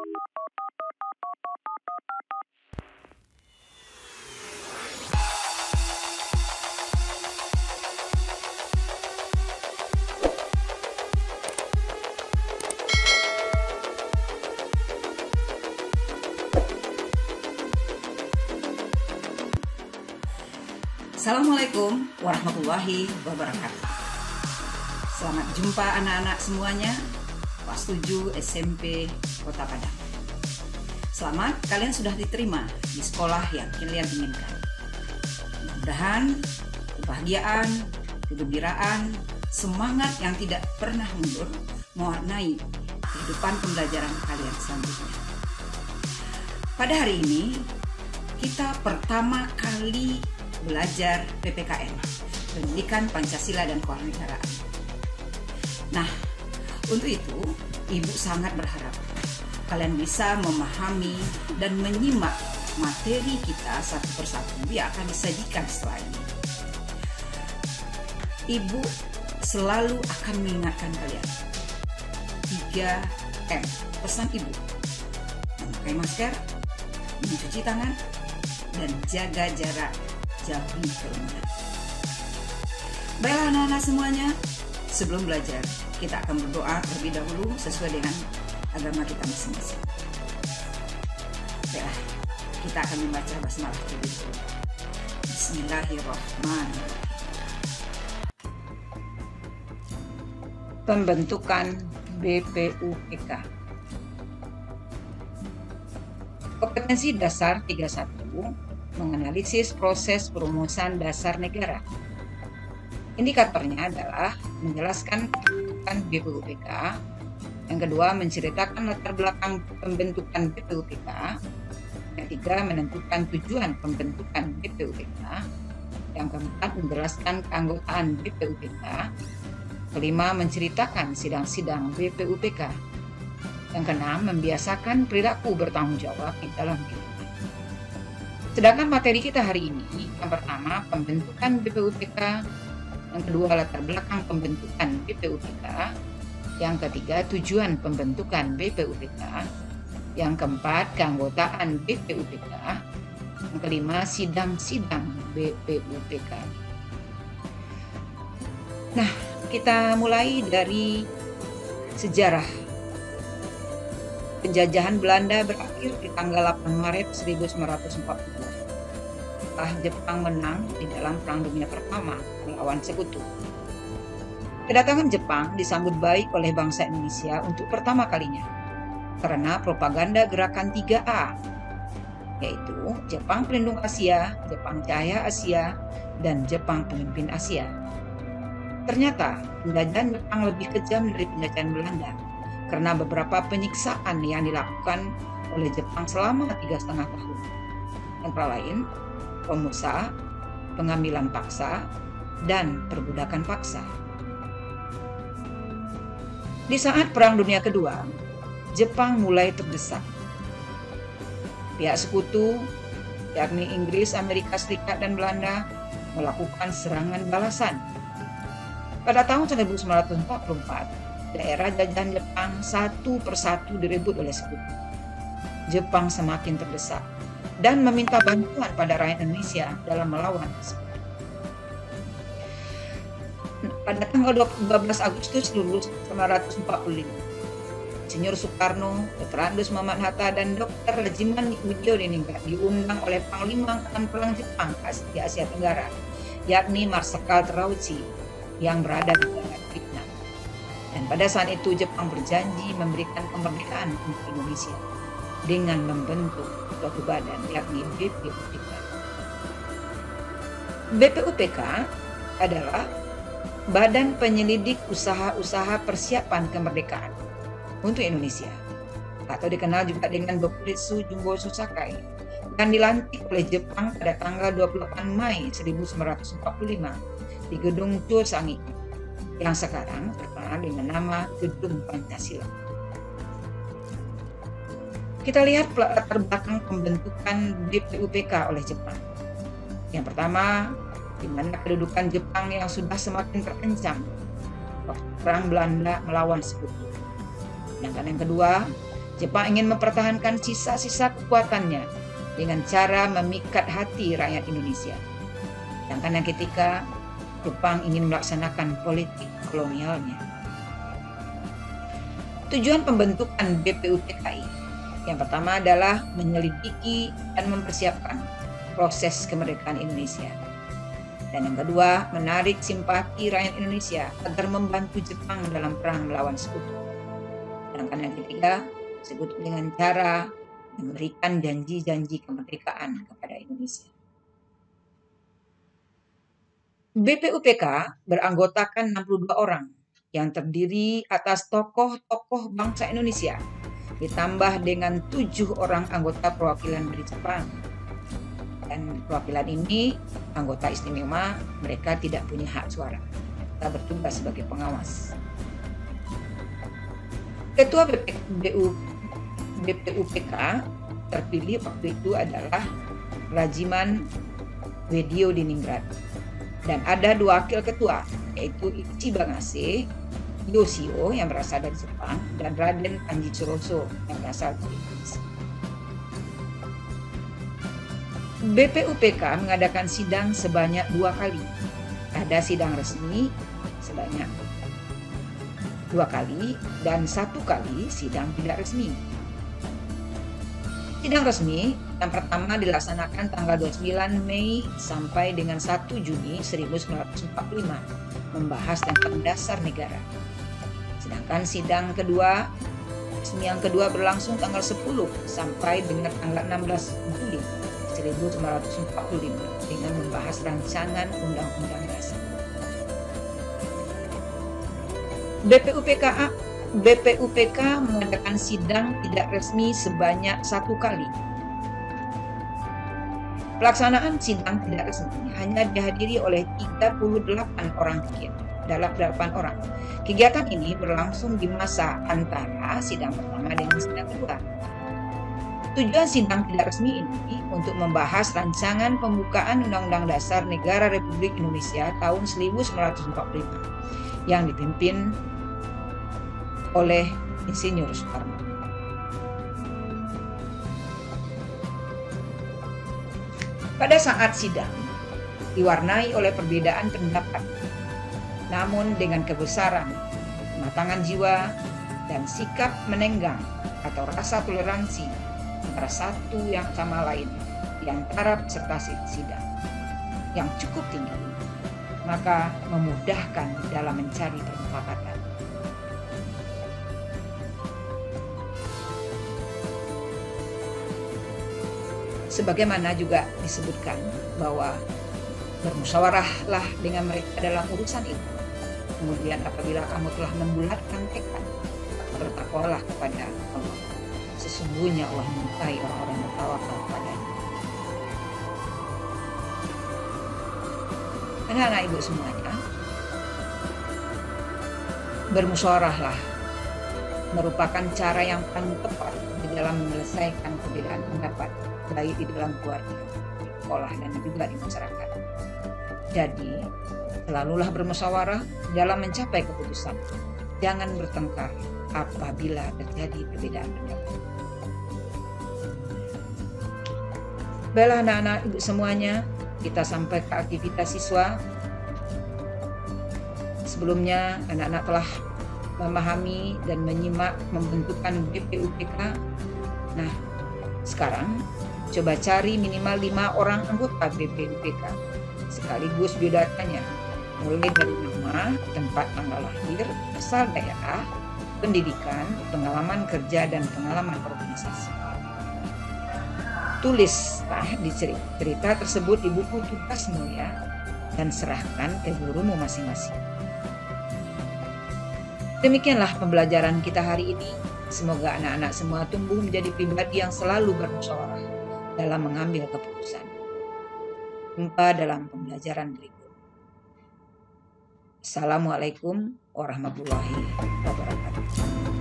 Assalamualaikum warahmatullahi wabarakatuh. Selamat jumpa anak-anak semuanya, kelas 7 SMP Kota Padang. Selamat, kalian sudah diterima di sekolah yang kalian inginkan. Mudah-mudahan kebahagiaan, kegembiraan, semangat yang tidak pernah mundur mewarnai kehidupan pembelajaran kalian selanjutnya. Pada hari ini, kita pertama kali belajar PPKN, Pendidikan Pancasila dan Kewarganegaraan. Nah, untuk itu, Ibu sangat berharap kalian bisa memahami dan menyimak materi kita satu persatu yang akan disajikan setelah ini. Ibu selalu akan mengingatkan kalian 3M, pesan Ibu: memakai masker, mencuci tangan, dan jaga jarak, jauhi kerumunan. Baiklah anak-anak semuanya, sebelum belajar kita akan berdoa terlebih dahulu sesuai dengan agama kita masing-masing. Baiklah, kita akan membaca basmalah terlebih dahulu. Bismillahirrahmanirrahim. Pembentukan BPUPK. Kompetensi dasar 31 menganalisis proses perumusan dasar negara. Indikatornya adalah menjelaskan pembentukan BPUPK. Yang kedua, menceritakan latar belakang pembentukan BPUPK. Yang ketiga, menentukan tujuan pembentukan BPUPK. Yang keempat, menjelaskan keanggotaan BPUPK. Kelima, menceritakan sidang-sidang BPUPK. Yang keenam, membiasakan perilaku bertanggung jawab di dalam kehidupan. Sedangkan materi kita hari ini, yang pertama pembentukan BPUPK, yang kedua latar belakang pembentukan BPUPK, yang ketiga tujuan pembentukan BPUPK, yang keempat keanggotaan BPUPK, yang kelima sidang-sidang BPUPK. Nah, kita mulai dari sejarah. Penjajahan Belanda berakhir di tanggal 8 Maret 1940 setelah Jepang menang di dalam Perang Dunia Pertama melawan Sekutu. Kedatangan Jepang disambut baik oleh bangsa Indonesia untuk pertama kalinya karena propaganda gerakan 3A, yaitu Jepang Pelindung Asia, Jepang Cahaya Asia, dan Jepang Pemimpin Asia. Ternyata penjajahan Jepang lebih kejam dari penjajahan Belanda karena beberapa penyiksaan yang dilakukan oleh Jepang selama 3,5 tahun. Antara lain, pemusa, pengambilan paksa, dan perbudakan paksa. Di saat Perang Dunia Kedua, Jepang mulai terdesak. Pihak sekutu, yakni Inggris, Amerika Serikat, dan Belanda, melakukan serangan balasan. Pada tahun 1944, daerah jajahan Jepang satu persatu direbut oleh sekutu. Jepang semakin terdesak dan meminta bantuan pada rakyat Indonesia dalam melawan sekutu. Pada tanggal 12 Agustus 1945, Insinyur Soekarno, Dr. Andes Muhammad Hatta, dan Dr. Lejiman Widodiningrat diundang oleh Panglima Angkatan Perang Jepang di Asia Tenggara, yakni Marsikal Terauchi yang berada di darat Vietnam. Dan pada saat itu Jepang berjanji memberikan kemerdekaan untuk Indonesia dengan membentuk suatu badan, yakni BPUPK. BPUPK adalah Badan Penyelidik Usaha-Usaha Persiapan Kemerdekaan untuk Indonesia, atau dikenal juga dengan Bokuritsu Jumbosu Sakai, yang dilantik oleh Jepang pada tanggal 28 Mei 1945 di Gedung Chosangi, yang sekarang terkenal dengan nama Gedung Pancasila. Kita lihat latar belakang pembentukan BPUPK oleh Jepang. Yang pertama, di mana kedudukan Jepang yang sudah semakin terancam waktu Perang Belanda melawan Sekutu. Sedangkan yang kedua, Jepang ingin mempertahankan sisa-sisa kekuatannya dengan cara memikat hati rakyat Indonesia. Sedangkan yang ketiga, Jepang ingin melaksanakan politik kolonialnya. Tujuan pembentukan BPUPKI yang pertama adalah menyelidiki dan mempersiapkan proses kemerdekaan Indonesia. Dan yang kedua, menarik simpati rakyat Indonesia agar membantu Jepang dalam perang melawan Sekutu. Sedangkan yang ketiga, disebut dengan cara memberikan janji-janji kemerdekaan kepada Indonesia. BPUPK beranggotakan 62 orang yang terdiri atas tokoh-tokoh bangsa Indonesia, ditambah dengan 7 orang anggota perwakilan dari Jepang. Dan perwakilan ini anggota istimewa, mereka tidak punya hak suara. Kita bertugas sebagai pengawas. Ketua BPUPK terpilih waktu itu adalah Rajiman Wedio Diningrat. Dan ada 2 wakil ketua, yaitu Ichi Bangase Yoshio yang berasal dari Jepang dan Raden Panji Suroso yang berasal dari Indonesia. BPUPK mengadakan sidang sebanyak 2 kali. Ada sidang resmi sebanyak 2 kali dan 1 kali sidang tidak resmi. Sidang resmi yang pertama dilaksanakan tanggal 29 Mei sampai dengan 1 Juni 1945, membahas tentang dasar negara. Sedangkan sidang kedua, yang kedua berlangsung tanggal 10 sampai dengan tanggal 16 Juli 1945 dengan membahas rancangan Undang-Undang Dasar. BPUPK mengadakan sidang tidak resmi sebanyak 1 kali. Pelaksanaan sidang tidak resmi hanya dihadiri oleh 38 orang dalam 8 orang. Kegiatan ini berlangsung di masa antara sidang pertama dengan sidang kedua. Tujuan sidang tidak resmi ini untuk membahas rancangan pembukaan Undang-Undang Dasar Negara Republik Indonesia tahun 1945 yang dipimpin oleh Insinyur Soekarno. Pada saat sidang diwarnai oleh perbedaan pendapat, namun dengan kebesaran, kematangan jiwa, dan sikap menenggang atau rasa toleransi antara satu yang sama lain di antara peserta sidang yang cukup tinggi, maka memudahkan dalam mencari permufakatan. Sebagaimana juga disebutkan bahwa bermusyawarahlah dengan mereka dalam urusan itu. Kemudian apabila kamu telah membulatkan tekad, bertakwalah kepada Allah. Sesungguhnya Allah menyukai orang-orang yang bertawakal kepadanya. Anak-anak ibu semuanya, bermusyawarahlah merupakan cara yang paling tepat di dalam menyelesaikan perbedaan pendapat, baik di dalam keluarga, sekolah, dan juga di masyarakat. Jadi, selalulah bermusyawarah dalam mencapai keputusan. Jangan bertengkar apabila terjadi perbedaan pendapat. Baiklah anak-anak ibu semuanya, kita sampai ke aktivitas siswa. Sebelumnya anak-anak telah memahami dan menyimak pembentukan BPUPK. Nah, sekarang coba cari minimal 5 orang anggota BPUPK sekaligus biodatanya, mulai dari nama, tempat tanggal lahir, asal daerah, pendidikan, pengalaman kerja, dan pengalaman organisasi. Tulis di cerita tersebut di buku tugasmu ya, dan serahkan ke gurumu masing-masing. Demikianlah pembelajaran kita hari ini. Semoga anak-anak semua tumbuh menjadi pribadi yang selalu bermusyawarah dalam mengambil keputusan. Jumpa dalam pembelajaran berikut. Assalamualaikum warahmatullahi wabarakatuh.